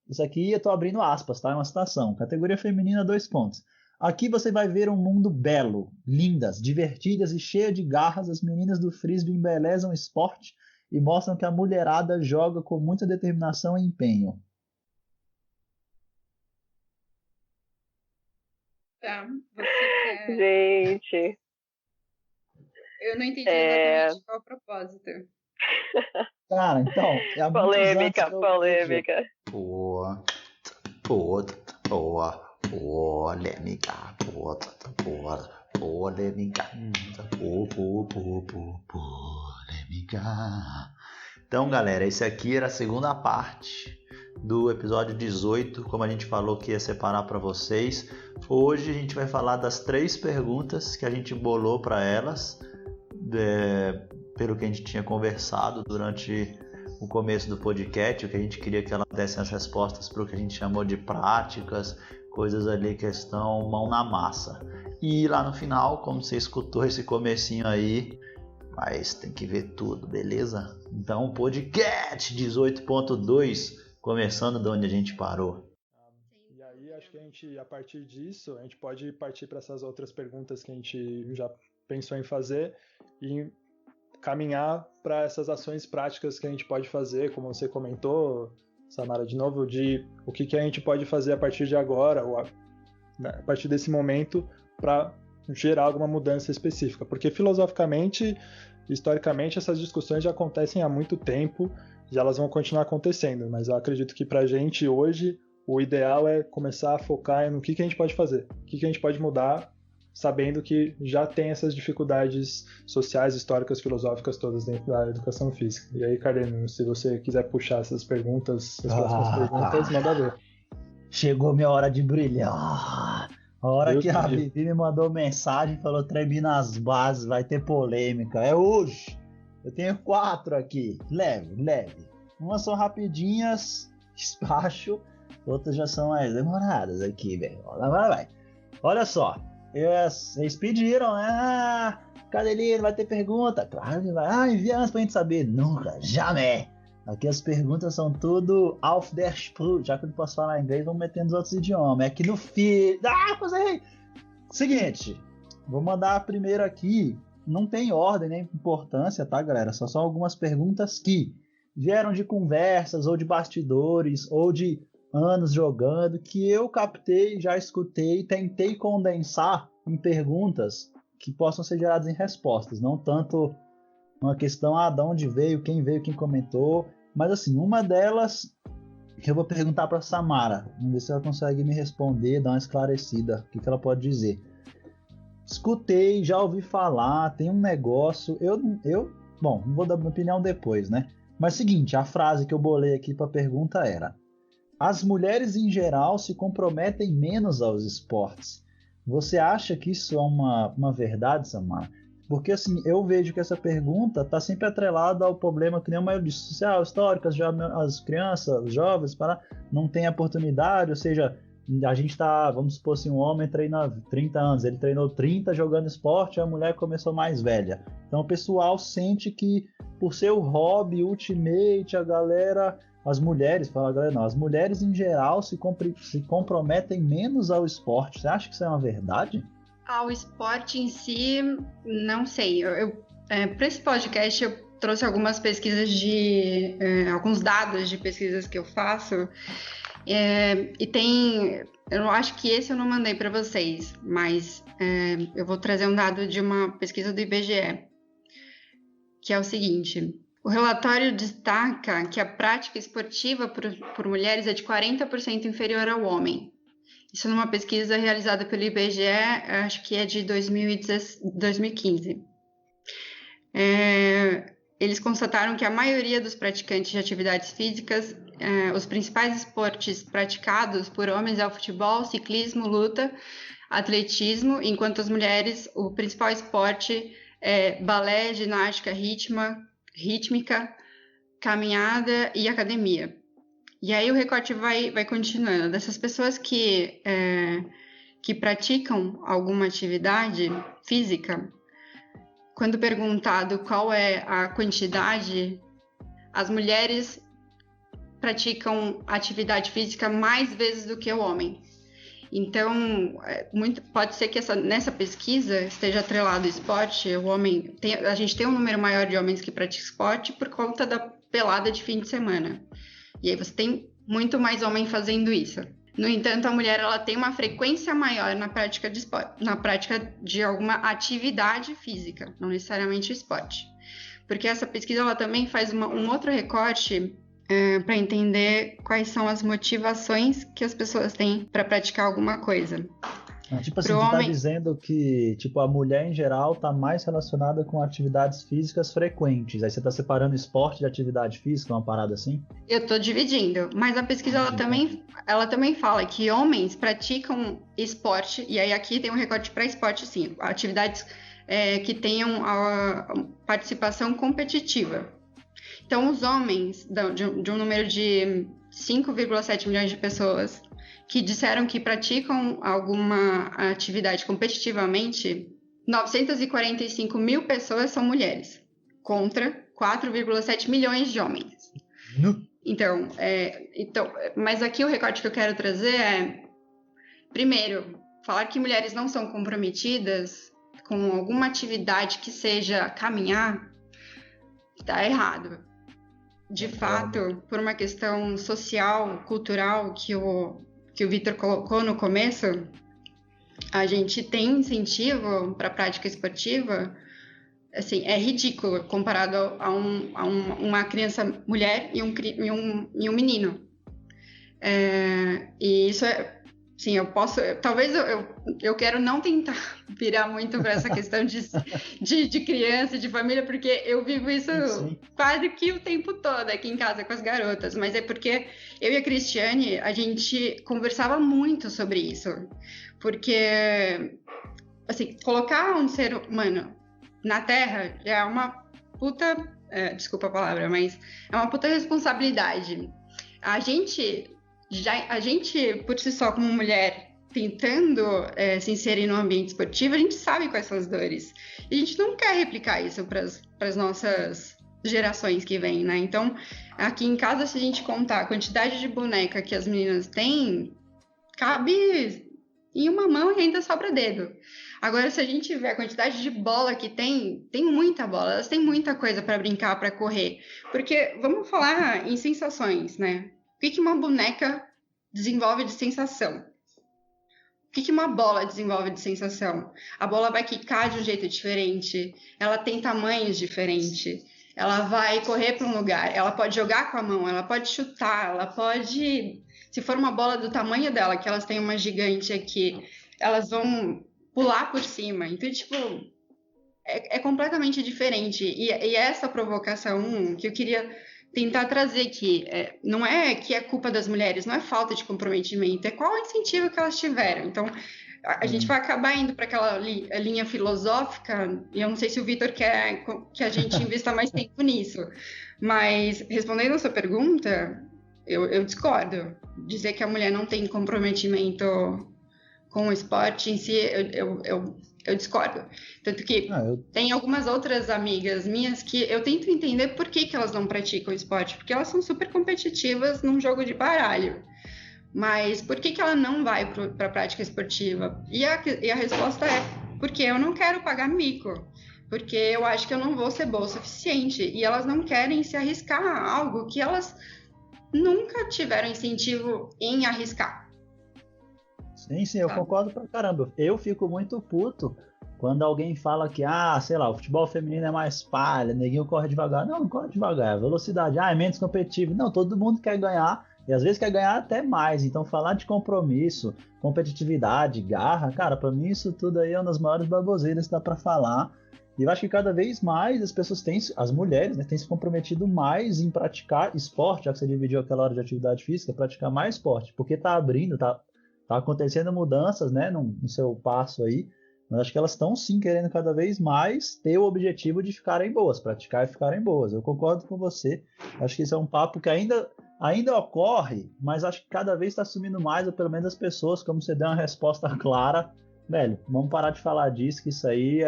Isso aqui eu tô abrindo aspas, tá? É uma citação. Categoria feminina, 2 pontos. Aqui você vai ver um mundo belo, lindas, divertidas e cheia de garras. As meninas do frisbee embelezam o esporte e mostram que a mulherada joga com muita determinação e empenho. Tá, você quer... Gente. Eu não entendi exatamente qual é o propósito. Cara, então, é há muitos anos que eu polêmica. Polêmica. Então, galera, esse aqui era a segunda parte do episódio 18, como a gente falou que ia separar para vocês. Hoje a gente vai falar das 3 perguntas que a gente bolou para elas, pelo que a gente tinha conversado durante o começo do podcast, o que a gente queria que elas dessem as respostas para o que a gente chamou de práticas, coisas ali, questão mão na massa. E lá no final, como você escutou esse comecinho aí, mas tem que ver tudo, beleza? Então, podcast 18.2, começando de onde a gente parou. E aí, acho que a partir disso, a gente pode partir para essas outras perguntas que a gente já pensou em fazer e caminhar para essas ações práticas que a gente pode fazer, como você comentou, Samara, de novo, de o que a gente pode fazer a partir de agora, ou a partir desse momento, para gerar alguma mudança específica. Porque filosoficamente, historicamente, essas discussões já acontecem há muito tempo e elas vão continuar acontecendo, mas eu acredito que para a gente hoje, o ideal é começar a focar no que a gente pode fazer, o que a gente pode mudar, sabendo que já tem essas dificuldades sociais, históricas, filosóficas todas dentro da educação física. E aí, Carleno, se você quiser puxar essas perguntas, as próximas perguntas, manda ver. Chegou minha hora de brilhar. A hora que a Vivi me mandou mensagem, falou, termina as bases, vai ter polêmica. É hoje. Eu tenho 4 aqui. Leve. Umas são rapidinhas, despacho. Outras já são mais demoradas aqui, velho. Vai. Olha só. Vocês pediram, né? Cadelino, vai ter pergunta? Claro que vai. Envia antes pra gente saber. Nunca, jamais. Aqui as perguntas são tudo auf der Sprung. Já que eu não posso falar inglês, vamos meter nos outros idiomas. É aqui no feed. Consegui! Seguinte, vou mandar a primeira aqui. Não tem ordem nem importância, tá, galera? Só são algumas perguntas que vieram de conversas, ou de bastidores, ou de anos jogando, que eu captei, já escutei, tentei condensar em perguntas que possam ser geradas em respostas, não tanto uma questão de onde veio, quem comentou, mas assim, uma delas que eu vou perguntar para Samara, vamos ver se ela consegue me responder, dar uma esclarecida, o que ela pode dizer. Escutei, já ouvi falar, tem um negócio, bom, não vou dar minha opinião depois, né? Mas seguinte, a frase que eu bolei aqui para a pergunta era: as mulheres em geral se comprometem menos aos esportes. Você acha que isso é uma verdade, Samara? Porque assim, eu vejo que essa pergunta está sempre atrelada ao problema que nem uma maioria social, histórica, as crianças, os jovens, não têm oportunidade, ou seja, a gente está, vamos supor assim, um homem treina 30 anos, ele treinou 30 jogando esporte, a mulher começou mais velha. Então o pessoal sente que por ser o hobby, ultimate, a galera... As mulheres em geral se comprometem menos ao esporte. Você acha que isso é uma verdade? Ao esporte em si, não sei. Para esse podcast eu trouxe algumas pesquisas alguns dados de pesquisas que eu faço. E tem... Eu acho que esse eu não mandei para vocês, mas eu vou trazer um dado de uma pesquisa do IBGE, que é o seguinte... O relatório destaca que a prática esportiva por mulheres é de 40% inferior ao homem. Isso numa pesquisa realizada pelo IBGE, acho que é de 2015. Eles constataram que a maioria dos praticantes de atividades físicas, os principais esportes praticados por homens é o futebol, ciclismo, luta, atletismo, enquanto as mulheres, o principal esporte é balé, ginástica, rítmica, caminhada e academia. E aí o recorte vai continuando. Dessas pessoas que praticam alguma atividade física, quando perguntado qual é a quantidade, as mulheres praticam atividade física mais vezes do que o homem. Então, pode ser que nessa pesquisa esteja atrelado ao esporte. A gente tem um número maior de homens que praticam esporte por conta da pelada de fim de semana. E aí você tem muito mais homem fazendo isso. No entanto, a mulher ela tem uma frequência maior na prática de esporte, na prática de alguma atividade física, não necessariamente o esporte. Porque essa pesquisa ela também faz um outro recorte para entender quais são as motivações que as pessoas têm para praticar alguma coisa. Tipo assim, tu tá dizendo que tipo, a mulher em geral tá mais relacionada com atividades físicas frequentes. Aí você tá separando esporte de atividade física, uma parada assim? Eu tô dividindo, mas a pesquisa ela também fala que homens praticam esporte, e aí aqui tem um recorte para esporte sim, atividades que tenham a participação competitiva. Então, os homens, de um número de 5,7 milhões de pessoas que disseram que praticam alguma atividade competitivamente, 945 mil pessoas são mulheres, contra 4,7 milhões de homens. Então, mas aqui o recorte que eu quero trazer é, primeiro, falar que mulheres não são comprometidas com alguma atividade que seja caminhar, está errado. De fato, por uma questão social, cultural, que o Vitor colocou no começo, a gente tem incentivo para a prática esportiva, assim, é ridículo comparado a uma criança mulher e um menino. E isso é, sim, talvez eu quero não tentar virar muito para essa questão de criança, de família, porque eu vivo isso quase que o tempo todo aqui em casa com as garotas, mas é porque eu e a Cristiane, a gente conversava muito sobre isso, porque, assim, colocar um ser humano na Terra já é uma puta, desculpa a palavra, mas é uma puta responsabilidade. A gente, por si só, como mulher, tentando se inserir no ambiente esportivo, a gente sabe quais são as dores. E a gente não quer replicar isso para as nossas gerações que vêm, né? Então, aqui em casa, se a gente contar a quantidade de boneca que as meninas têm, cabe em uma mão e ainda sobra dedo. Agora, se a gente vê a quantidade de bola que tem muita bola, elas têm muita coisa para brincar, para correr. Porque, vamos falar em sensações, né? O que uma boneca desenvolve de sensação? O que uma bola desenvolve de sensação? A bola vai quicar de um jeito diferente, ela tem tamanhos diferentes, ela vai correr para um lugar, ela pode jogar com a mão, ela pode chutar, ela pode... Se for uma bola do tamanho dela, que elas têm uma gigante aqui, elas vão pular por cima. Então, tipo, é completamente diferente. E essa provocação que eu queria tentar trazer aqui, não é que é culpa das mulheres, não é falta de comprometimento, é qual o incentivo que elas tiveram. Então, a gente vai acabar indo para aquela linha filosófica, e eu não sei se o Vitor quer que a gente invista mais tempo nisso, mas respondendo a sua pergunta, eu discordo. Dizer que a mulher não tem comprometimento com o esporte em si, eu discordo. Tanto que tem algumas outras amigas minhas que eu tento entender por que elas não praticam esporte, porque elas são super competitivas num jogo de baralho. Mas por que ela não vai para a prática esportiva? E a resposta é porque eu não quero pagar mico, porque eu acho que eu não vou ser boa o suficiente, e elas não querem se arriscar a algo que elas nunca tiveram incentivo em arriscar. Sim, eu concordo pra caramba. Eu fico muito puto quando alguém fala que, sei lá, o futebol feminino é mais palha, neguinho corre devagar. Não corre devagar, é velocidade. É menos competitivo. Não, todo mundo quer ganhar, e às vezes quer ganhar até mais. Então falar de compromisso, competitividade, garra, cara, pra mim isso tudo aí é uma das maiores baboseiras que dá pra falar. E eu acho que cada vez mais as pessoas as mulheres, né, têm se comprometido mais em praticar esporte, já que você dividiu aquela hora de atividade física, praticar mais esporte, porque tá abrindo, tá acontecendo mudanças, né, no seu passo aí, mas acho que elas estão sim querendo cada vez mais ter o objetivo de ficarem boas, praticar e ficarem boas. Eu concordo com você, acho que isso é um papo que ainda ocorre, mas acho que cada vez está assumindo mais, ou pelo menos as pessoas, como você deu uma resposta clara, velho, vamos parar de falar disso, que isso aí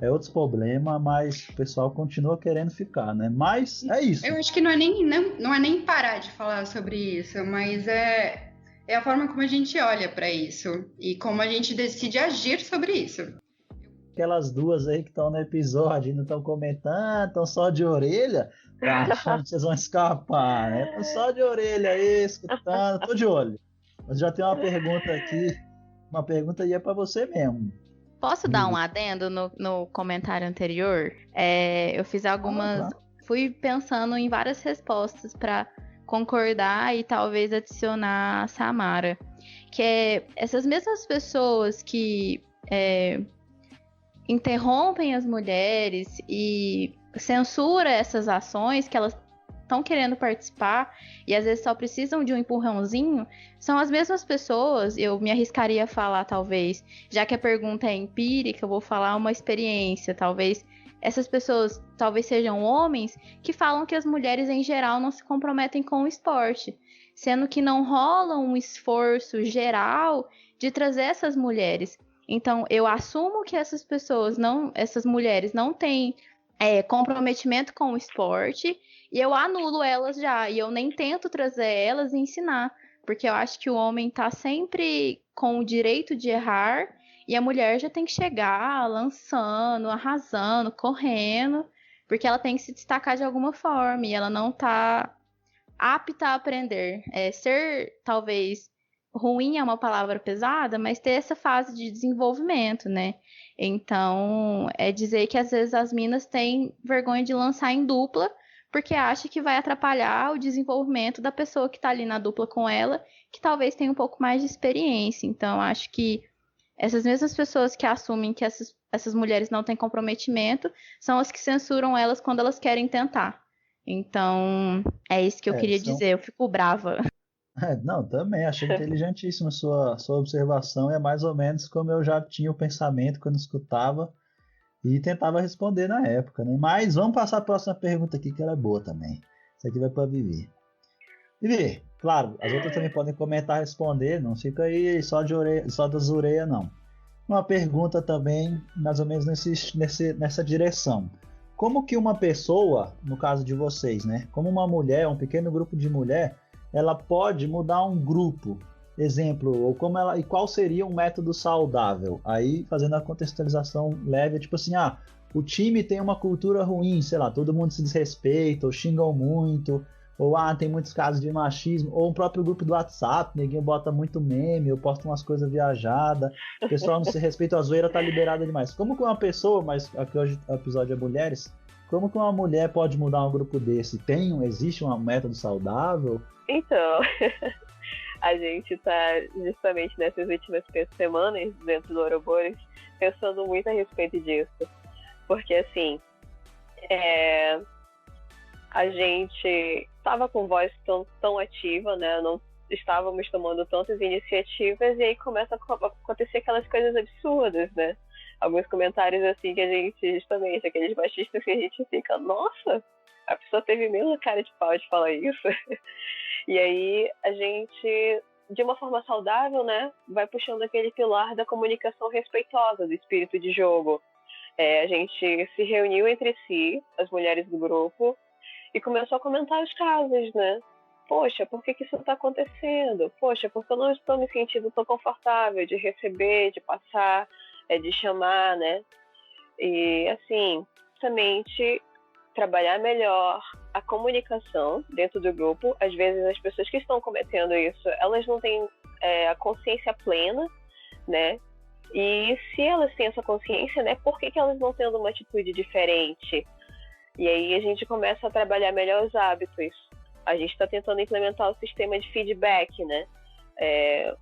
é outro problema, mas o pessoal continua querendo ficar, né? Mas é isso. Eu acho que não é nem parar de falar sobre isso, mas é a forma como a gente olha para isso e como a gente decide agir sobre isso. Aquelas duas aí que estão no episódio e não estão comentando, estão só de orelha, tá achando que vocês vão escapar, né? Estão só de orelha aí, escutando, tô de olho. Mas já tem uma pergunta aqui, uma pergunta aí é para você mesmo. Posso dar um adendo no comentário anterior? Eu fiz algumas... Fui pensando em várias respostas para concordar e talvez adicionar a Samara. Que é essas mesmas pessoas que interrompem as mulheres e censura essas ações que elas estão querendo participar e às vezes só precisam de um empurrãozinho, são as mesmas pessoas, eu me arriscaria a falar talvez, já que a pergunta é empírica, eu vou falar uma experiência, talvez essas pessoas talvez sejam homens que falam que as mulheres em geral não se comprometem com o esporte, sendo que não rola um esforço geral de trazer essas mulheres. Então eu assumo que essas mulheres não têm comprometimento com o esporte e eu anulo elas já, e eu nem tento trazer elas e ensinar, porque eu acho que o homem tá sempre com o direito de errar e a mulher já tem que chegar lançando, arrasando, correndo, porque ela tem que se destacar de alguma forma e ela não tá apta a aprender. Ser, talvez, ruim é uma palavra pesada, mas ter essa fase de desenvolvimento, né? Então, é dizer que às vezes as minas têm vergonha de lançar em dupla, porque acha que vai atrapalhar o desenvolvimento da pessoa que está ali na dupla com ela, que talvez tenha um pouco mais de experiência. Então, acho que essas mesmas pessoas que assumem que essas mulheres não têm comprometimento são as que censuram elas quando elas querem tentar. Então, é isso que eu queria dizer. Eu fico brava. Não, também achei inteligentíssima sua observação. É mais ou menos como eu já tinha o pensamento quando escutava e tentava responder na época, né? Mas vamos passar a próxima pergunta aqui, que ela é boa também. Isso aqui vai para Vivi. Vivi, claro, as outras também podem comentar e responder, não fica aí só das orelhas, não. Uma pergunta também, mais ou menos nessa direção. Como que uma pessoa, no caso de vocês, né? Como uma mulher, um pequeno grupo de mulher, ela pode mudar um grupo? Exemplo, ou e qual seria um método saudável? Aí, fazendo a contextualização leve, tipo assim, o time tem uma cultura ruim, sei lá, todo mundo se desrespeita, ou xingam muito, ou tem muitos casos de machismo, ou o próprio grupo do WhatsApp, ninguém bota muito meme, ou posta umas coisas viajadas, o pessoal não se respeita, a zoeira tá liberada demais. Como que uma pessoa, mas aqui hoje o episódio é mulheres, como que uma mulher pode mudar um grupo desse? Existe um método saudável? Então, a gente está justamente nessas últimas semanas dentro do Ouroboros pensando muito a respeito disso. Porque, assim, a gente estava com voz tão ativa, né? Não estávamos tomando tantas iniciativas e aí começa a acontecer aquelas coisas absurdas, né? Alguns comentários assim que a gente, justamente, aqueles machistas que a gente fica, nossa, a pessoa teve mesmo cara de pau de falar isso. E aí a gente, de uma forma saudável, né, vai puxando aquele pilar da comunicação respeitosa, do espírito de jogo. A gente se reuniu entre si, as mulheres do grupo, e começou a comentar os casos, né? Poxa, por que isso está acontecendo? Poxa, porque eu não estou me sentindo tão confortável de receber, de passar, de chamar, né? E, assim, justamente trabalhar melhor a comunicação dentro do grupo. Às vezes as pessoas que estão cometendo isso, elas não têm a consciência plena, né? E se elas têm essa consciência, né, por que elas não tendo uma atitude diferente? E aí a gente começa a trabalhar melhor os hábitos. A gente está tentando implementar o sistema de feedback, né?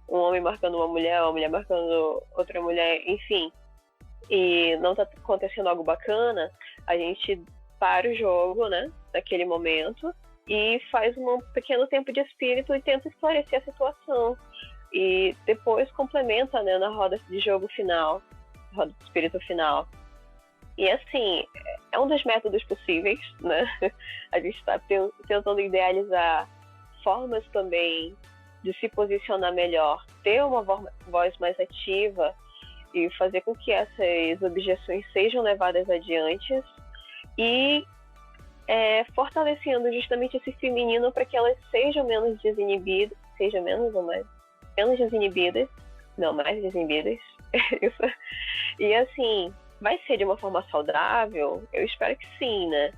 Um homem marcando uma mulher marcando outra mulher, enfim. E não está acontecendo algo bacana, a gente para o jogo, né, naquele momento, e faz um pequeno tempo de espírito e tenta esclarecer a situação. E depois complementa, né, na roda de jogo final, roda de espírito final. E assim, é um dos métodos possíveis, né? A gente está tentando idealizar formas também de se posicionar melhor, ter uma voz mais ativa e fazer com que essas objeções sejam levadas adiante e fortalecendo justamente esse feminino para que elas sejam menos desinibidas, menos desinibidas, não, mais desinibidas, isso. E assim, vai ser de uma forma saudável? Eu espero que sim, né?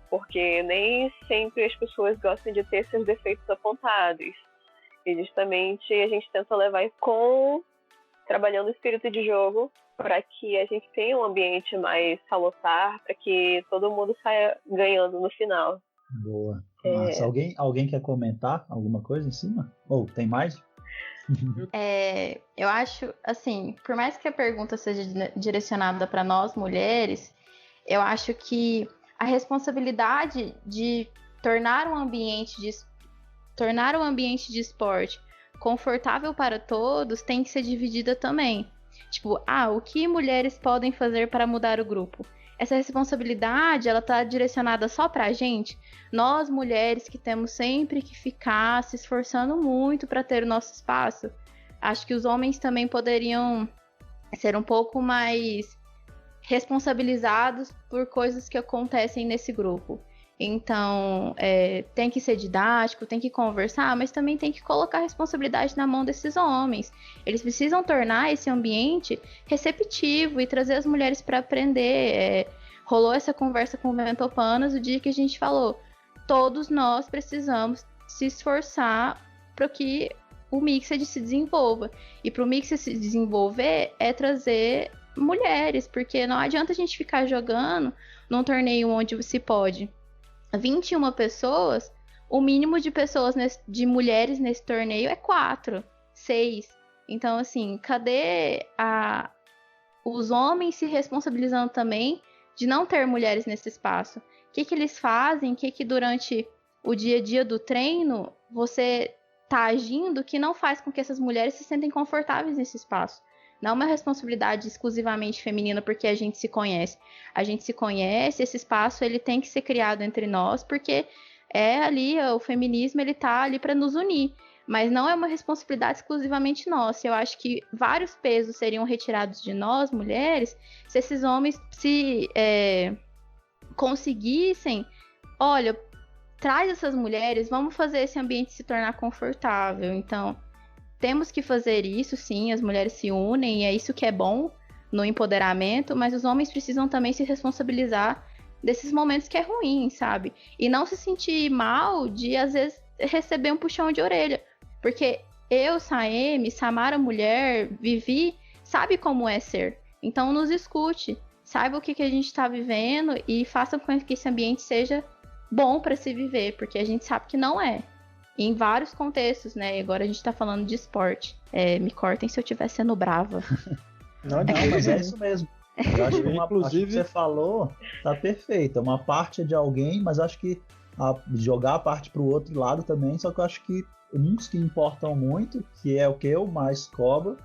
Porque nem sempre as pessoas gostam de ter seus defeitos apontados. E justamente a gente tenta levar trabalhando o espírito de jogo para que a gente tenha um ambiente mais salutar, para que todo mundo saia ganhando no final. Boa. Nossa, alguém quer comentar alguma coisa em cima? Ou tem mais? Eu acho, assim, por mais que a pergunta seja direcionada para nós mulheres, eu acho que a responsabilidade de tornar um ambiente de esporte confortável para todos tem que ser dividida também. Tipo, o que mulheres podem fazer para mudar o grupo? Essa responsabilidade, ela tá direcionada só pra gente? Nós, mulheres, que temos sempre que ficar se esforçando muito para ter o nosso espaço? Acho que os homens também poderiam ser um pouco mais responsabilizados por coisas que acontecem nesse grupo. Então, tem que ser didático, tem que conversar, mas também tem que colocar a responsabilidade na mão desses homens. Eles precisam tornar esse ambiente receptivo e trazer as mulheres para aprender. Rolou essa conversa com o Ventopanas o dia que a gente falou: todos nós precisamos se esforçar para que o Mixed se desenvolva. E para o Mixed se desenvolver é trazer mulheres, porque não adianta a gente ficar jogando num torneio onde se pode 21 pessoas, o mínimo de pessoas, de mulheres nesse torneio é 4, 6. Então, assim, cadê os homens se responsabilizando também de não ter mulheres nesse espaço? O que eles fazem? O que durante o dia a dia do treino você tá agindo que não faz com que essas mulheres se sentem confortáveis nesse espaço? Não é uma responsabilidade exclusivamente feminina porque a gente se conhece. A gente se conhece, esse espaço ele tem que ser criado entre nós, porque o feminismo ele tá ali para nos unir. Mas não é uma responsabilidade exclusivamente nossa. Eu acho que vários pesos seriam retirados de nós, mulheres, se esses homens conseguissem, olha, traz essas mulheres, vamos fazer esse ambiente se tornar confortável. Então, temos que fazer isso, sim, as mulheres se unem, e é isso que é bom no empoderamento, mas os homens precisam também se responsabilizar desses momentos que é ruim, sabe? E não se sentir mal de, às vezes, receber um puxão de orelha. Porque eu, Saemi, Samara mulher, Vivi, sabe como é ser. Então, nos escute, saiba o que a gente está vivendo e faça com que esse ambiente seja bom para se viver, porque a gente sabe que não é. Em vários contextos, né? Agora a gente tá falando de esporte. Me cortem se eu estiver sendo brava. Não, mas é isso mesmo. Eu acho que inclusive, que você falou tá perfeito. É uma parte de alguém, mas acho que jogar a parte pro outro lado também, só que eu acho que uns que importam muito, que é o que eu mais cobro,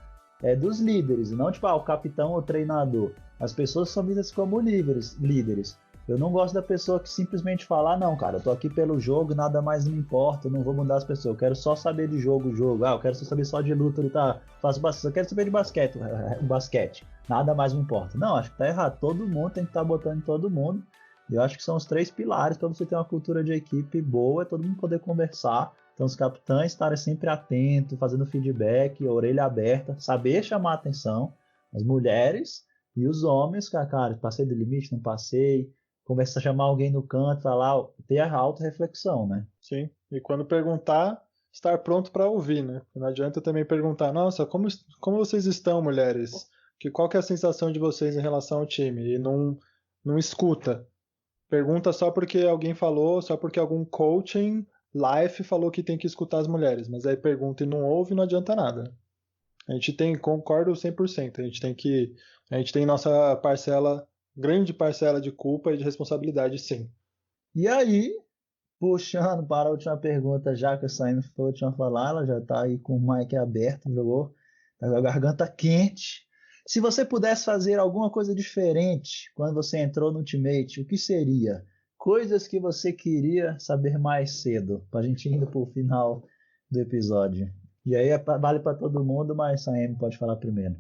é dos líderes. Não tipo, o capitão ou o treinador. As pessoas são vistas como líderes. Eu não gosto da pessoa que simplesmente fala, não, cara, eu tô aqui pelo jogo, nada mais me importa, eu não vou mudar as pessoas, eu quero só saber de jogo. Eu quero só saber só de luta, faço basquete, eu quero saber de basquete, nada mais me importa. Não, acho que tá errado, todo mundo tem que estar botando em todo mundo, e eu acho que são os 3 pilares para você ter uma cultura de equipe boa, é todo mundo poder conversar, então os capitães estarem sempre atentos, fazendo feedback, orelha aberta, saber chamar a atenção, as mulheres e os homens, cara, passei do limite, não passei, conversar, chamar alguém no canto, falar, ter a auto-reflexão, né? Sim, e quando perguntar, estar pronto para ouvir, né? Não adianta também perguntar, nossa, como vocês estão, mulheres? Qual que é a sensação de vocês em relação ao time? E não escuta. Pergunta só porque alguém falou, só porque algum coaching life falou que tem que escutar as mulheres, mas aí pergunta e não ouve, não adianta nada. Concordo 100%, a gente tem nossa grande parcela de culpa e de responsabilidade, sim. E aí, puxando para a última pergunta, já que a Saime foi a última a falar, ela já está aí com o mic aberto, jogou, tá com a garganta quente. Se você pudesse fazer alguma coisa diferente quando você entrou no Ultimate, o que seria? Coisas que você queria saber mais cedo, para a gente ir para o final do episódio. E aí vale para todo mundo, mas Saime pode falar primeiro.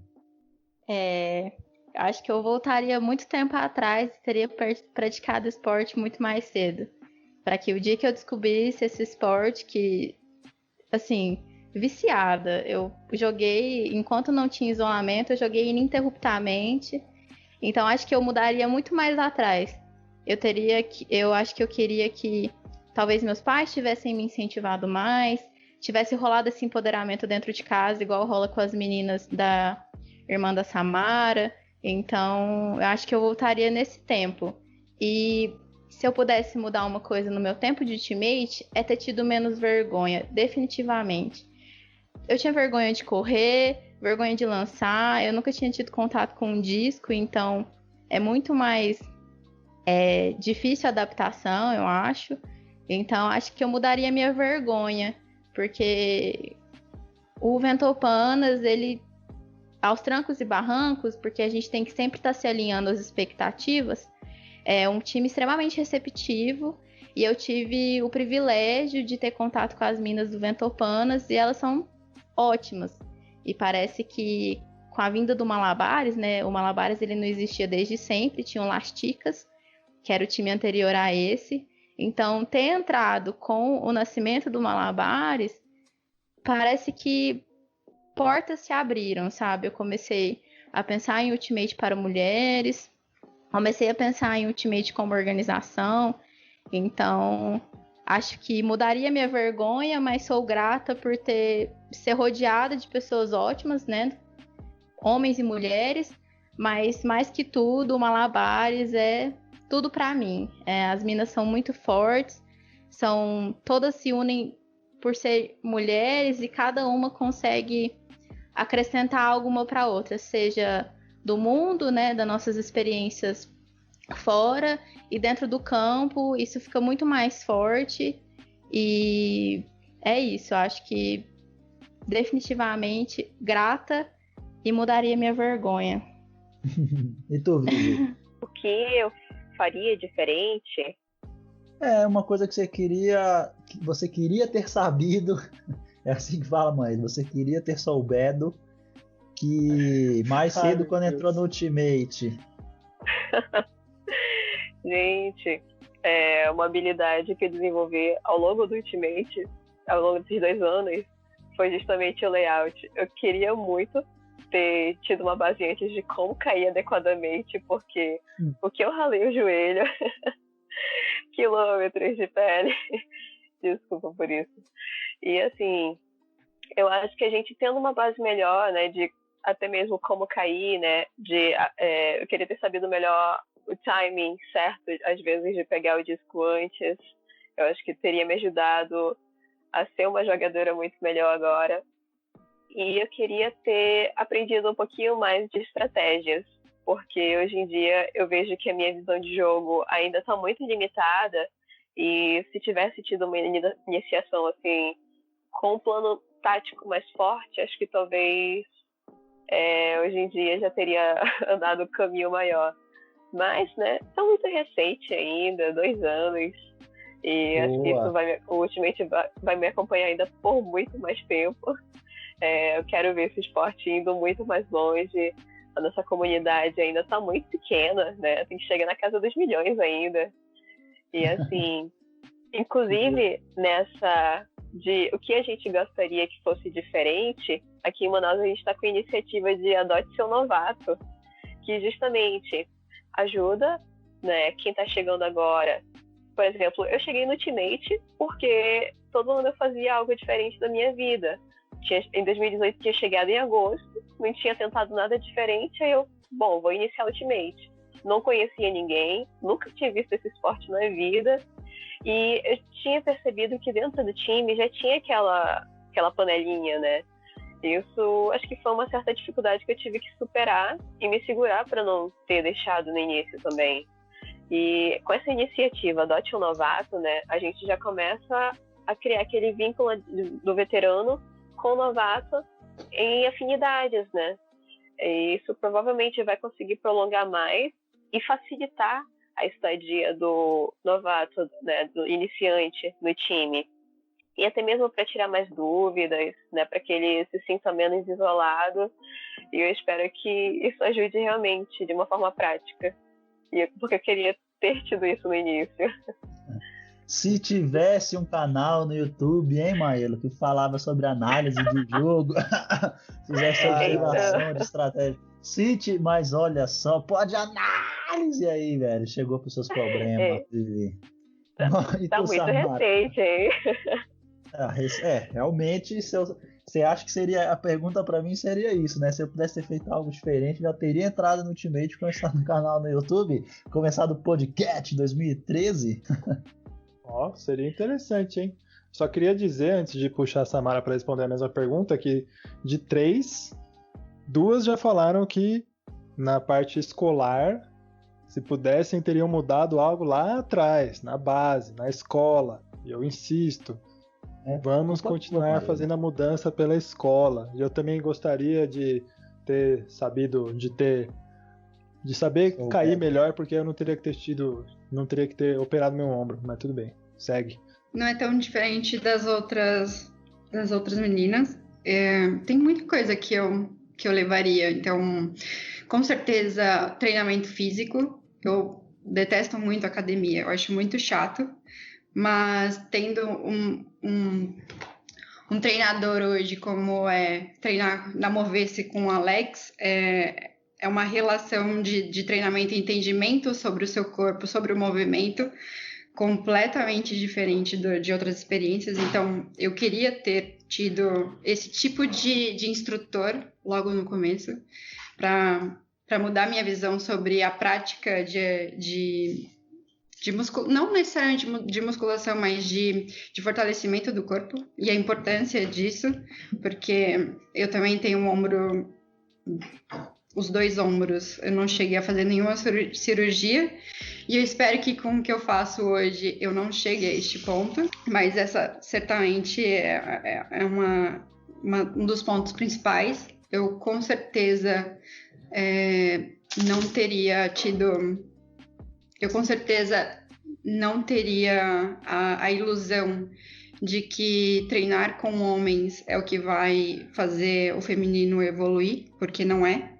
Acho que eu voltaria muito tempo atrás e teria praticado esporte muito mais cedo. Para que o dia que eu descobrisse esse esporte, que, assim, viciada, eu joguei, enquanto não tinha isolamento, eu joguei ininterruptamente. Então acho que eu mudaria muito mais atrás. Eu acho que eu queria que talvez meus pais tivessem me incentivado mais, tivesse rolado esse empoderamento dentro de casa, igual rola com as meninas da irmã da Samara. Então, eu acho que eu voltaria nesse tempo. E se eu pudesse mudar uma coisa no meu tempo de Ultimate, é ter tido menos vergonha, definitivamente. Eu tinha vergonha de correr, vergonha de lançar, eu nunca tinha tido contato com um disco, então é muito mais difícil a adaptação, eu acho. Então, acho que eu mudaria minha vergonha, porque o Ventopanas, ele, aos trancos e barrancos, porque a gente tem que sempre estar se alinhando às expectativas, é um time extremamente receptivo, e eu tive o privilégio de ter contato com as minas do Ventopanas, e elas são ótimas. E parece que com a vinda do Malabares, né, o Malabares ele não existia desde sempre, tinha o Lasticas, que era o time anterior a esse. Então, ter entrado com o nascimento do Malabares, parece que portas se abriram, sabe? Eu comecei a pensar em Ultimate para mulheres, comecei a pensar em Ultimate como organização. Então, acho que mudaria minha vergonha, mas sou grata por ser rodeada de pessoas ótimas, né? Homens e mulheres, mas mais que tudo, o Malabares é tudo para mim. As minas são muito fortes, todas se unem por ser mulheres e cada uma consegue acrescentar algo uma para outra, seja do mundo, né, das nossas experiências fora e dentro do campo, isso fica muito mais forte. E é isso, eu acho que definitivamente grata e mudaria minha vergonha. E tu, Vivi? O que eu faria diferente? Uma coisa que você queria ter sabido, é assim que fala, mãe, você queria ter soubedo que mais cedo quando entrou no Ultimate. Gente, uma habilidade que eu desenvolvi ao longo do Ultimate, ao longo desses 2 anos, foi justamente o layout. Eu queria muito ter tido uma base antes de como cair adequadamente, porque o que eu ralei o joelho, quilômetros de pele, desculpa por isso. E assim, eu acho que a gente tendo uma base melhor, né, de até mesmo como cair, né, eu queria ter sabido melhor o timing certo, às vezes, de pegar o disco antes. Eu acho que teria me ajudado a ser uma jogadora muito melhor agora. E eu queria ter aprendido um pouquinho mais de estratégias, porque hoje em dia eu vejo que a minha visão de jogo ainda está muito limitada, e se tivesse tido uma iniciação assim, com um plano tático mais forte, acho que talvez hoje em dia já teria andado um caminho maior. Mas, né, tá muito recente ainda, 2 anos. E acho que isso o Ultimate vai me acompanhar ainda por muito mais tempo. Eu quero ver esse esporte indo muito mais longe. A nossa comunidade ainda tá muito pequena, né? Tem que chegar na casa dos milhões ainda. E assim, inclusive de o que a gente gostaria que fosse diferente, aqui em Manaus a gente está com a iniciativa de Adote Seu Novato, que justamente ajuda, né, quem está chegando agora. Por exemplo, eu cheguei no Ultimate porque todo ano eu fazia algo diferente da minha vida. Em 2018 tinha chegado em agosto, não tinha tentado nada diferente, aí eu, vou iniciar o Ultimate. Não conhecia ninguém, nunca tinha visto esse esporte na vida, e eu tinha percebido que dentro do time já tinha aquela panelinha, né? Isso acho que foi uma certa dificuldade que eu tive que superar e me segurar para não ter deixado no início também. E com essa iniciativa Adote um Novato, né, a gente já começa a criar aquele vínculo do veterano com o novato em afinidades, né? E isso provavelmente vai conseguir prolongar mais e facilitar a estadia do novato, né, do iniciante no time. e até mesmo para tirar mais dúvidas, né, para que ele se sinta menos isolado. E eu espero que isso ajude realmente de uma forma prática, porque eu queria ter tido isso no início. Se tivesse um canal no YouTube, hein, Maelo, que falava sobre análise de jogo, fizesse uma ativação de estratégia. Mas olha só, pode análise aí, velho. Chegou pros seus problemas. Tá muito recente, hein? Realmente, você acha que seria, a pergunta pra mim seria isso, né? Se eu pudesse ter feito algo diferente, já teria entrado no Ultimate, começado no canal no YouTube, começado o podcast 2013. Seria interessante, hein? Só queria dizer, antes de puxar a Samara para responder a mesma pergunta, que de 3, 2 já falaram que na parte escolar, se pudessem, teriam mudado algo lá atrás, na base, na escola. E eu insisto, vamos continuar fazendo a mudança pela escola. E eu também gostaria de ter sabido, de saber cair melhor, porque eu não teria que ter operado meu ombro, mas tudo bem, segue. Não é tão diferente das outras meninas. Tem muita coisa que eu levaria. Então, com certeza, treinamento físico. Eu detesto muito academia, eu acho muito chato. Mas tendo um treinador hoje, como é treinar na Mover-se com o Alex, é uma relação de treinamento e entendimento sobre o seu corpo, sobre o movimento, completamente diferente de outras experiências. Então, eu queria ter tido esse tipo de instrutor logo no começo, para mudar minha visão sobre a prática não necessariamente de musculação, mas de fortalecimento do corpo e a importância disso, porque eu também tenho os 2 ombros. Eu não cheguei a fazer nenhuma cirurgia e eu espero que com o que eu faço hoje eu não chegue a este ponto, mas essa certamente é um dos pontos principais. Eu com certeza não teria tido... Eu com certeza não teria a ilusão de que treinar com homens é o que vai fazer o feminino evoluir, porque não é.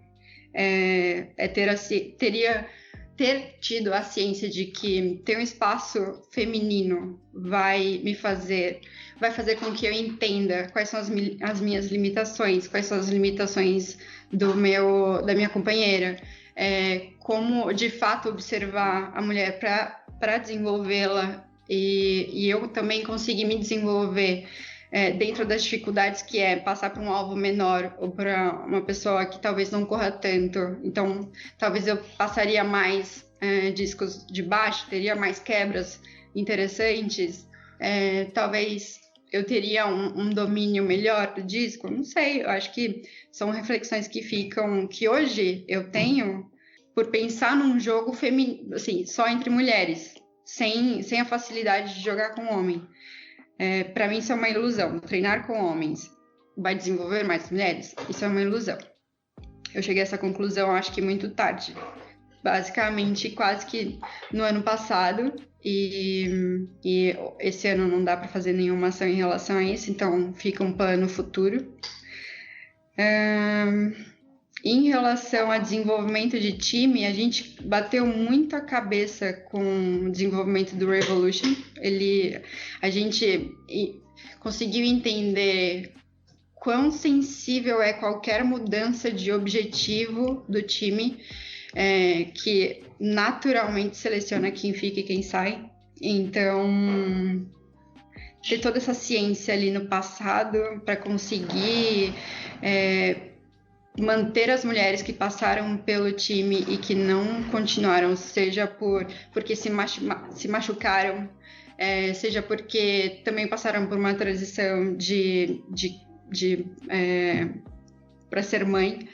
Teria ter tido a ciência de que ter um espaço feminino vai fazer com que eu entenda quais são as minhas limitações, quais são as limitações da minha companheira. Como de fato observar a mulher para desenvolvê-la e eu também conseguir me desenvolver dentro das dificuldades que é passar para um alvo menor ou para uma pessoa que talvez não corra tanto. Então, talvez eu passaria mais discos de baixo, teria mais quebras interessantes, talvez eu teria um domínio melhor do disco, não sei, eu acho que são reflexões que hoje eu tenho por pensar num jogo feminino, assim, só entre mulheres, sem a facilidade de jogar com homem. Para mim isso é uma ilusão. Treinar com homens vai desenvolver mais mulheres? Isso é uma ilusão. Eu cheguei a essa conclusão, acho que muito tarde. Basicamente, quase que no ano passado, e esse ano não dá para fazer nenhuma ação em relação a isso, então fica um plano futuro. Em relação a desenvolvimento de time, a gente bateu muito a cabeça com o desenvolvimento do Revolution. A gente conseguiu entender quão sensível é qualquer mudança de objetivo do time, que naturalmente seleciona quem fica e quem sai. Então, ter toda essa ciência ali no passado para conseguir manter as mulheres que passaram pelo time e que não continuaram, seja porque se machucaram, seja porque também passaram por uma transição para ser mãe,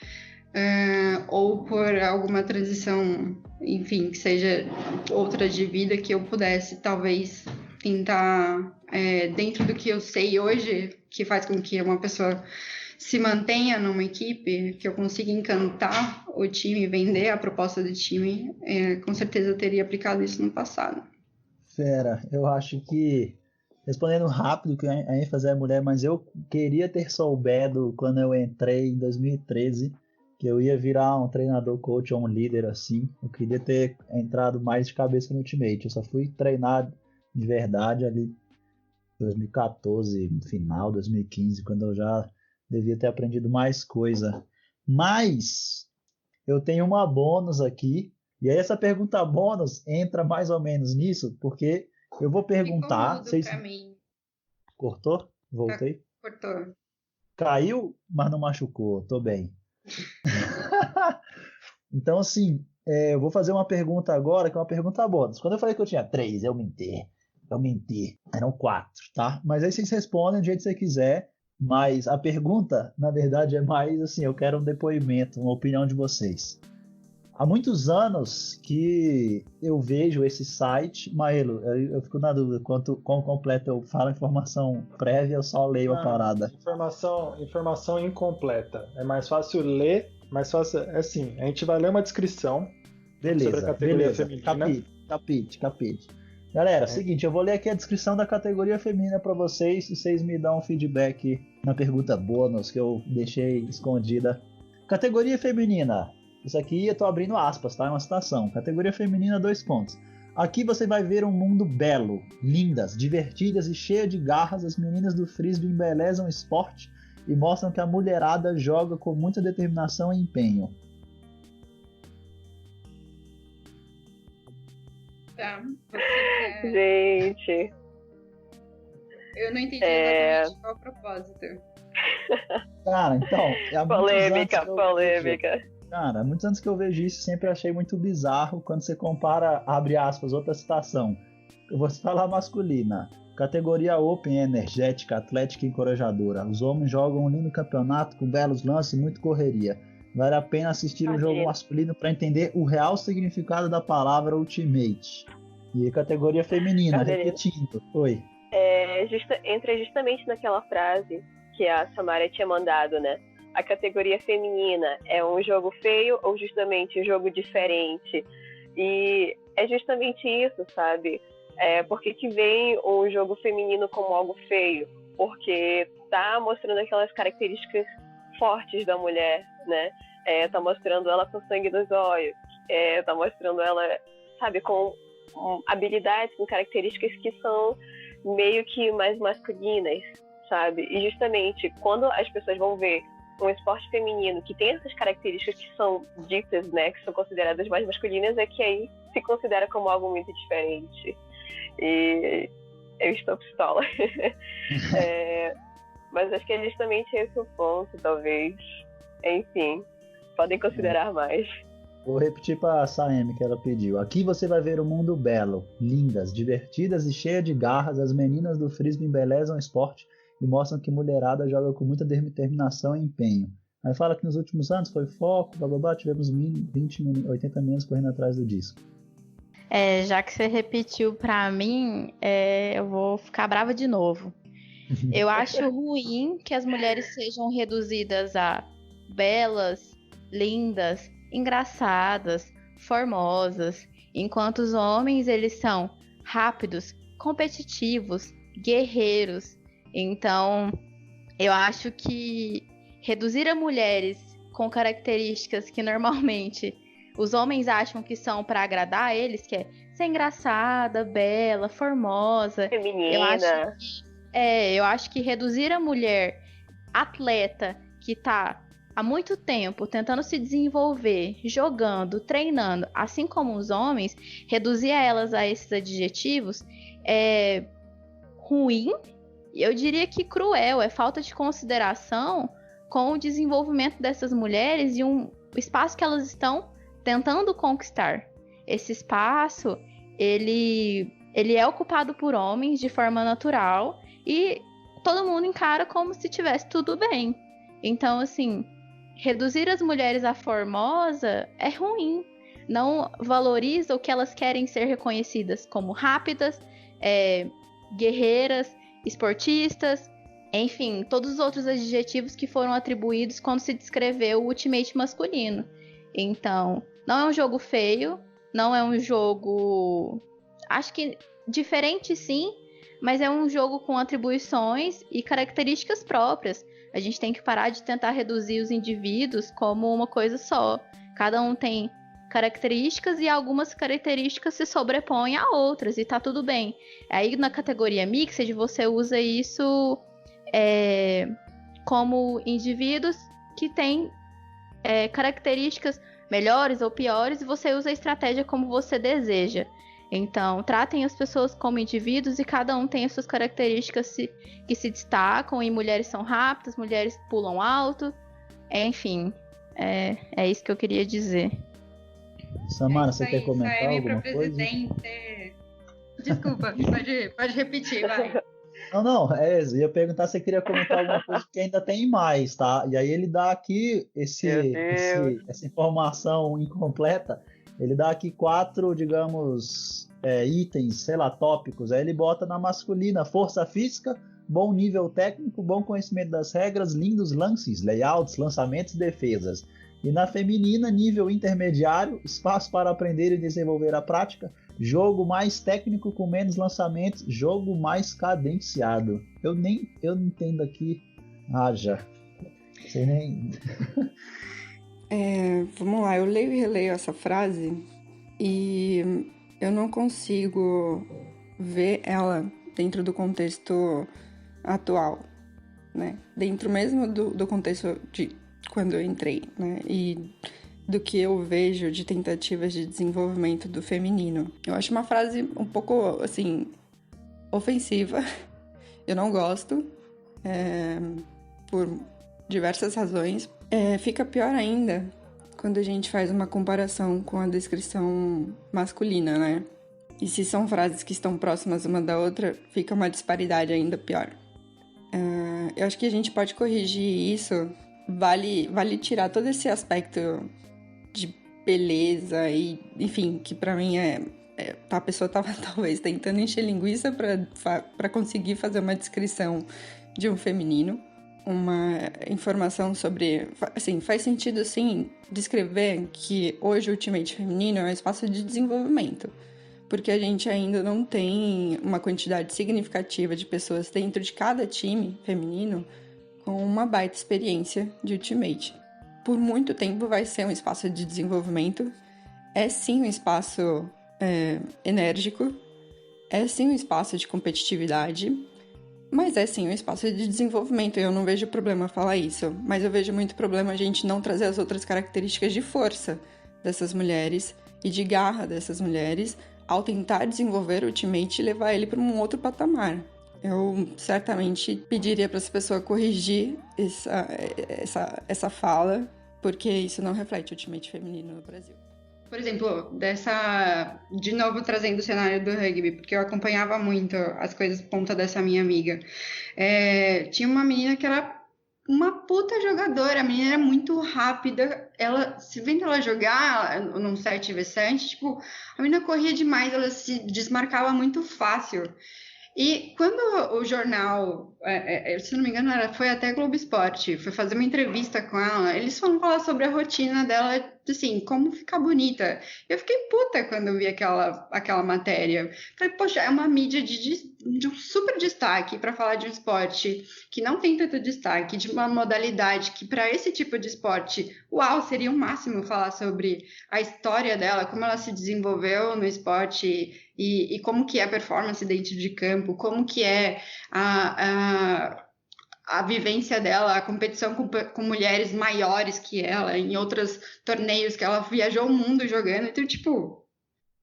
ou por alguma transição, enfim, que seja outra de vida, que eu pudesse talvez tentar, dentro do que eu sei hoje, que faz com que uma pessoa se mantenha numa equipe, que eu consiga encantar o time, vender a proposta do time, com certeza eu teria aplicado isso no passado. Fera, eu acho que respondendo rápido, que a ênfase é mulher, mas eu queria ter soubedo quando eu entrei em 2013 que eu ia virar um treinador coach ou um líder assim. Eu queria ter entrado mais de cabeça no Ultimate. Eu só fui treinar de verdade ali em 2014, no final, 2015, quando eu já devia ter aprendido mais coisa. Mas eu tenho uma bônus aqui, e aí essa pergunta bônus entra mais ou menos nisso, porque eu vou perguntar. Ficou mudo pra mim. Cortou? Voltei? Cortou. Caiu, mas não machucou. Tô bem. Então, assim, eu vou fazer uma pergunta agora, que é uma pergunta bônus. Quando eu falei que eu tinha 3, eu menti. Eram 4, tá? Mas aí vocês respondem do jeito que você quiser. Mas a pergunta, na verdade, é mais assim, eu quero um depoimento, uma opinião de vocês. Há muitos anos que eu vejo esse site. Maelo, eu fico na dúvida quão completo eu falo informação prévia, eu só leio a parada. Informação incompleta. É mais fácil ler, mais fácil. É assim, a gente vai ler uma descrição sobre a categoria feminina. Capite. Galera, seguinte, eu vou ler aqui a descrição da categoria feminina para vocês e vocês me dão um feedback na pergunta bônus que eu deixei escondida. Categoria feminina. Isso aqui eu tô abrindo aspas, tá? É uma citação. Categoria feminina, 2 pontos. Aqui você vai ver um mundo belo, lindas, divertidas e cheia de garras. As meninas do frisbee embelezam o esporte e mostram que a mulherada joga com muita determinação e empenho. Tá. Gente. Eu não entendi exatamente qual é o propósito. Cara, então... Polêmica. Cara, há muitos anos que eu vejo isso, sempre achei muito bizarro quando você compara, abre aspas, outra citação. Eu vou falar masculina. Categoria Open, energética, atlética e encorajadora. Os homens jogam um lindo campeonato com belos lances e muito correria. Vale a pena assistir o jogo masculino para entender o real significado da palavra Ultimate. E categoria feminina, repetindo. Oi. Entra justamente naquela frase que a Samara tinha mandado, né? A categoria feminina é um jogo feio ou justamente um jogo diferente? E é justamente isso, sabe? Por que vem um jogo feminino como algo feio? Porque tá mostrando aquelas características fortes da mulher, né? Tá mostrando ela com sangue nos olhos, tá mostrando ela, sabe, com habilidades, com características que são meio que mais masculinas, sabe? E justamente quando as pessoas vão ver um esporte feminino que tem essas características que são ditas, né, que são consideradas mais masculinas, é que aí se considera como algo muito diferente. E eu estou pistola. Mas acho que é justamente esse o ponto, talvez. Enfim, podem considerar mais. Vou repetir para a Saemi que ela pediu. Aqui você vai ver um mundo belo, lindas, divertidas e cheia de garras. As meninas do frisbee embelezam o esporte e mostram que mulherada joga com muita determinação e empenho. Aí fala que nos últimos anos foi foco, blá, tivemos 80 meninos correndo atrás do disco. Já que você repetiu pra mim, eu vou ficar brava de novo. Eu acho ruim que as mulheres sejam reduzidas a belas, lindas, engraçadas, formosas, enquanto os homens eles são rápidos, competitivos, guerreiros. Então, eu acho que reduzir a mulheres com características que normalmente os homens acham que são para agradar eles, que é ser engraçada, bela, formosa. Feminina. Eu acho que reduzir a mulher atleta que tá há muito tempo tentando se desenvolver, jogando, treinando, assim como os homens, reduzir elas a esses adjetivos é ruim. Eu diria que cruel, é falta de consideração com o desenvolvimento dessas mulheres e o espaço que elas estão tentando conquistar. Esse espaço, ele é ocupado por homens de forma natural e todo mundo encara como se tivesse tudo bem. Então, assim, reduzir as mulheres à formosa é ruim. Não valoriza o que elas querem ser reconhecidas como rápidas, guerreiras, esportistas, enfim, todos os outros adjetivos que foram atribuídos quando se descreveu o Ultimate masculino. Então, não é um jogo feio, não é um jogo, acho que diferente sim, mas é um jogo com atribuições e características próprias. A gente tem que parar de tentar reduzir os indivíduos como uma coisa só. Cada um tem características e algumas características se sobrepõem a outras e tá tudo bem. Aí na categoria Mixed você usa isso como indivíduos que têm características melhores ou piores e você usa a estratégia como você deseja. Então, tratem as pessoas como indivíduos e cada um tem as suas características que se destacam, e mulheres são rápidas, mulheres pulam alto, enfim, é isso que eu queria dizer. Samara, você quer comentar alguma coisa? Desculpa, pode repetir, vai. Não, eu ia perguntar se você queria comentar alguma coisa, porque ainda tem mais, tá? E aí ele dá aqui essa informação incompleta, ele dá aqui 4, digamos, itens, sei lá, tópicos, aí ele bota na masculina: força física, bom nível técnico, bom conhecimento das regras, lindos lances, layouts, lançamentos e defesas. E na feminina, nível intermediário, espaço para aprender e desenvolver a prática, jogo mais técnico com menos lançamentos, jogo mais cadenciado. Eu não entendo aqui. Já. Sei nem. Vamos lá, eu leio e releio essa frase e eu não consigo ver ela dentro do contexto atual, né? Dentro mesmo do contexto de quando eu entrei, né? E do que eu vejo de tentativas de desenvolvimento do feminino. Eu acho uma frase um pouco, assim, ofensiva. Eu não gosto, por diversas razões. Fica pior ainda quando a gente faz uma comparação com a descrição masculina, né? E se são frases que estão próximas uma da outra, fica uma disparidade ainda pior. Eu acho que a gente pode corrigir isso. Vale tirar todo esse aspecto de beleza e, enfim, que pra mim a pessoa tava talvez tentando encher linguiça pra conseguir fazer uma descrição de um feminino, uma informação sobre, assim, faz sentido sim descrever que hoje o Ultimate feminino é um espaço de desenvolvimento, porque a gente ainda não tem uma quantidade significativa de pessoas dentro de cada time feminino com uma baita experiência de Ultimate. Por muito tempo vai ser um espaço de desenvolvimento, é sim um espaço enérgico, é sim um espaço de competitividade, mas é sim um espaço de desenvolvimento, e eu não vejo problema falar isso, mas eu vejo muito problema a gente não trazer as outras características de força dessas mulheres e de garra dessas mulheres ao tentar desenvolver o Ultimate e levar ele para um outro patamar. Eu certamente pediria para essa pessoa corrigir essa fala, porque isso não reflete o Ultimate feminino no Brasil. Por exemplo, de novo trazendo o cenário do rugby, porque eu acompanhava muito as coisas por conta dessa minha amiga. Tinha uma menina que era uma puta jogadora, a menina era muito rápida, se vendo ela jogar num 7v7, tipo, a menina corria demais, ela se desmarcava muito fácil. E quando o jornal, se não me engano, foi até Globo Esporte, foi fazer uma entrevista com ela, eles foram falar sobre a rotina dela, assim, como ficar bonita. Eu fiquei puta quando eu vi aquela matéria. Falei, poxa, é uma mídia de um super destaque para falar de um esporte que não tem tanto destaque, de uma modalidade que para esse tipo de esporte, uau, seria o máximo falar sobre a história dela, como ela se desenvolveu no esporte e como que é a performance dentro de campo, como que é a vivência dela, a competição com mulheres maiores que ela, em outros torneios que ela viajou o mundo jogando. Então, tipo, o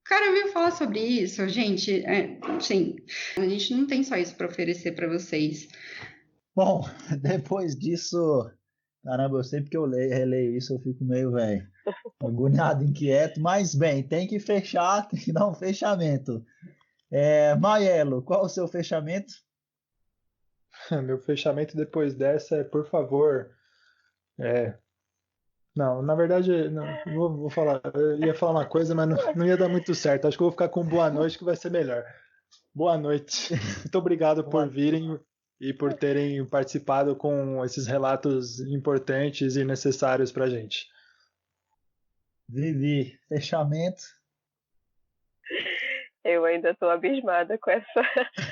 cara veio falar sobre isso, gente. Sim, a gente não tem só isso para oferecer para vocês. Bom, depois disso, caramba, eu sempre que eu releio isso, eu fico meio, velho, agoniado, inquieto, mas bem, tem que fechar, tem que dar um fechamento. Maielo, qual o seu fechamento? Meu fechamento depois dessa é, por favor, não, na verdade, não vou falar, eu ia falar uma coisa, mas não ia dar muito certo, acho que eu vou ficar com boa noite que vai ser melhor. Boa noite, muito obrigado por virem e por terem participado com esses relatos importantes e necessários pra gente. Vivi, fechamento. Eu ainda estou abismada com essa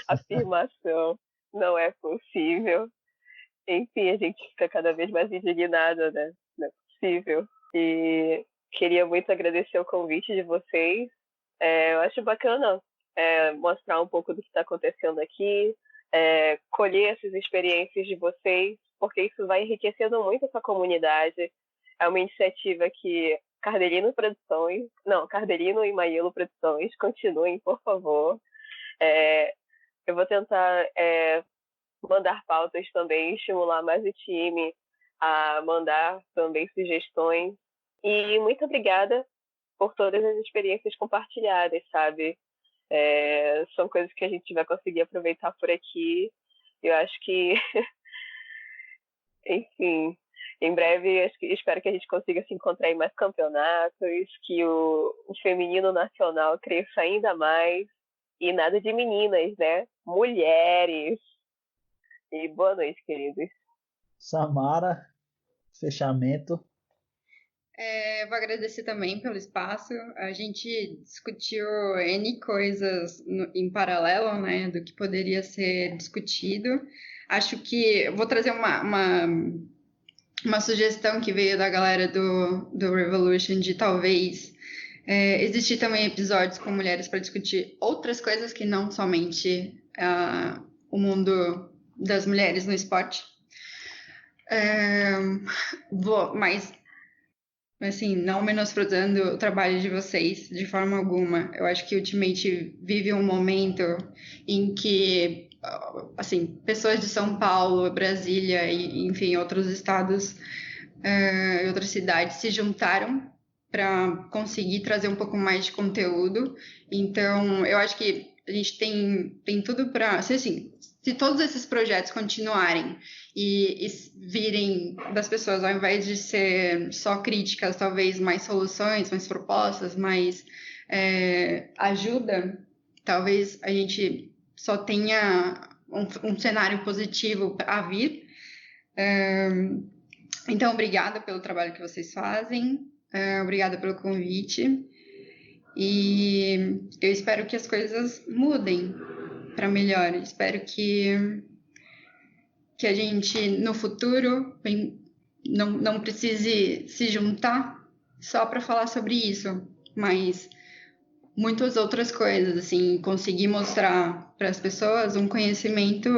afirmação. Não é possível. Enfim, a gente fica cada vez mais indignada, né? Não é possível. E queria muito agradecer o convite de vocês. Eu acho bacana mostrar um pouco do que está acontecendo aqui, colher essas experiências de vocês, porque isso vai enriquecendo muito essa comunidade. É uma iniciativa que Cardelino e Maielo Produções, continuem, por favor. Eu vou tentar mandar pautas também, estimular mais o time a mandar também sugestões. E muito obrigada por todas as experiências compartilhadas, sabe? São coisas que a gente vai conseguir aproveitar por aqui. Eu acho que, enfim, em breve espero que a gente consiga se encontrar em mais campeonatos, que o feminino nacional cresça ainda mais. E nada de meninas, né? Mulheres. E boa noite, queridos. Samara, fechamento. Vou agradecer também pelo espaço. A gente discutiu N coisas em paralelo, né, do que poderia ser discutido. Acho que vou trazer uma sugestão que veio da galera do Revolution de talvez existir também episódios com mulheres para discutir outras coisas que não somente o mundo das mulheres no esporte. Mas assim, não menosprezando o trabalho de vocês de forma alguma. Eu acho que o Ultimate vive um momento em que, assim, pessoas de São Paulo, Brasília e, enfim, outros estados e outras cidades se juntaram para conseguir trazer um pouco mais de conteúdo. Então, eu acho que a gente tem tudo para... Assim, se todos esses projetos continuarem e virem das pessoas, ao invés de ser só críticas, talvez mais soluções, mais propostas, mais ajuda, talvez a gente só tenha um cenário positivo a vir. Então, obrigada pelo trabalho que vocês fazem, obrigada pelo convite, e eu espero que as coisas mudem para melhor. Espero que a gente, no futuro, não precise se juntar só para falar sobre isso, mas muitas outras coisas, assim, conseguir mostrar para as pessoas um conhecimento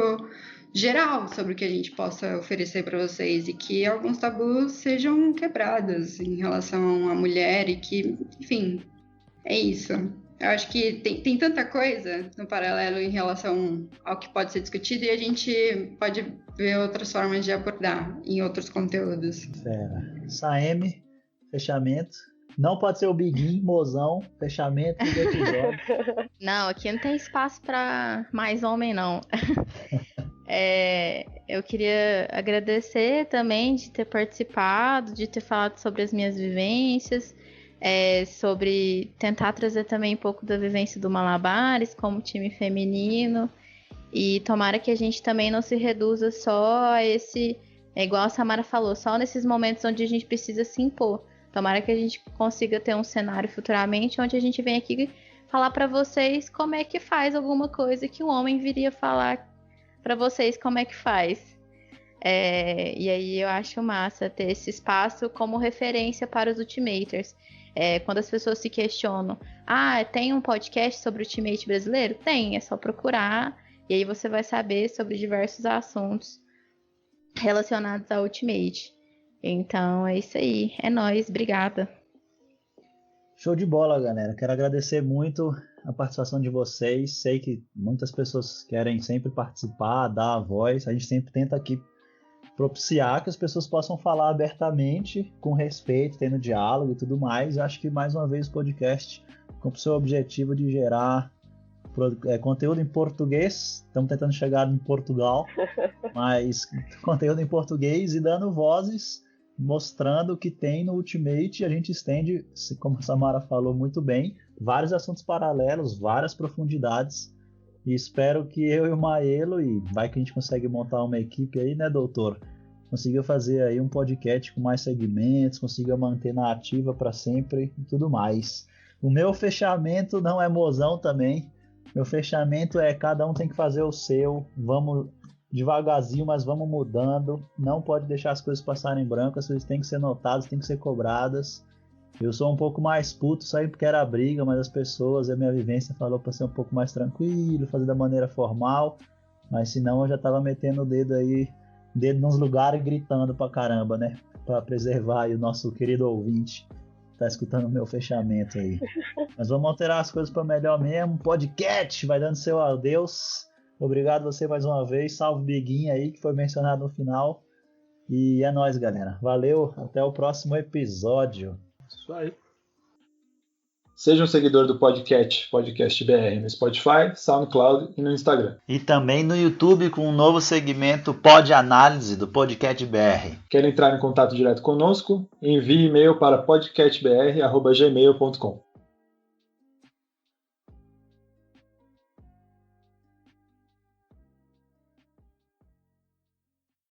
geral sobre o que a gente possa oferecer para vocês e que alguns tabus sejam quebrados em relação à mulher e que, enfim, é isso. Eu acho que tem tanta coisa no paralelo em relação ao que pode ser discutido e a gente pode ver outras formas de abordar em outros conteúdos. Saeme, fechamento. Não pode ser o Biguinho, mozão, fechamento do episódio. Não, aqui não tem espaço para mais homem, não. Eu queria agradecer também de ter participado, de ter falado sobre as minhas vivências, sobre tentar trazer também um pouco da vivência do Malabares como time feminino, e tomara que a gente também não se reduza só a esse, igual a Samara falou, só nesses momentos onde a gente precisa se impor. Tomara que a gente consiga ter um cenário futuramente onde a gente vem aqui falar para vocês como é que faz alguma coisa que um homem viria falar para vocês como é que faz. E aí eu acho massa ter esse espaço como referência para os Ultimaters. Quando as pessoas se questionam, tem um podcast sobre o Ultimate brasileiro? Tem, é só procurar e aí você vai saber sobre diversos assuntos relacionados ao Ultimate. Então é isso aí, é nóis, obrigada. Show de bola, galera. Quero agradecer muito a participação de vocês. Sei que muitas pessoas querem sempre participar, dar a voz. A gente sempre tenta aqui propiciar que as pessoas possam falar abertamente, com respeito, tendo diálogo e tudo mais. Eu acho que mais uma vez o podcast com o seu objetivo de gerar conteúdo em português. Estamos tentando chegar em Portugal, mas conteúdo em português e dando vozes, mostrando o que tem no Ultimate. A gente estende, como a Samara falou muito bem, vários assuntos paralelos, várias profundidades. E espero que eu e o Maielo, e vai que a gente consegue montar uma equipe aí, né, doutor? Consiga fazer aí um podcast com mais segmentos, consiga manter na ativa para sempre e tudo mais. O meu fechamento não é mozão também. Meu fechamento é cada um tem que fazer o seu. Vamos devagarzinho, mas vamos mudando. Não pode deixar as coisas passarem brancas. As coisas têm que ser notadas, têm que ser cobradas. Eu sou um pouco mais puto, saí porque era briga, mas as pessoas, a minha vivência falou para ser um pouco mais tranquilo, fazer da maneira formal. Mas senão eu já tava metendo o dedo nos lugares e gritando pra caramba, né? Pra preservar aí o nosso querido ouvinte. Tá escutando o meu fechamento aí. Mas vamos alterar as coisas para melhor mesmo. Podcast vai dando seu adeus. Obrigado você mais uma vez. Salve Biguinho aí, que foi mencionado no final. E é nóis, galera. Valeu, até o próximo episódio. Isso aí. Seja um seguidor do podcast BR no Spotify, SoundCloud e no Instagram. E também no YouTube com um novo segmento Pod Análise do Podcast BR. Quer entrar em contato direto conosco? Envie e-mail para podcastbr@gmail.com.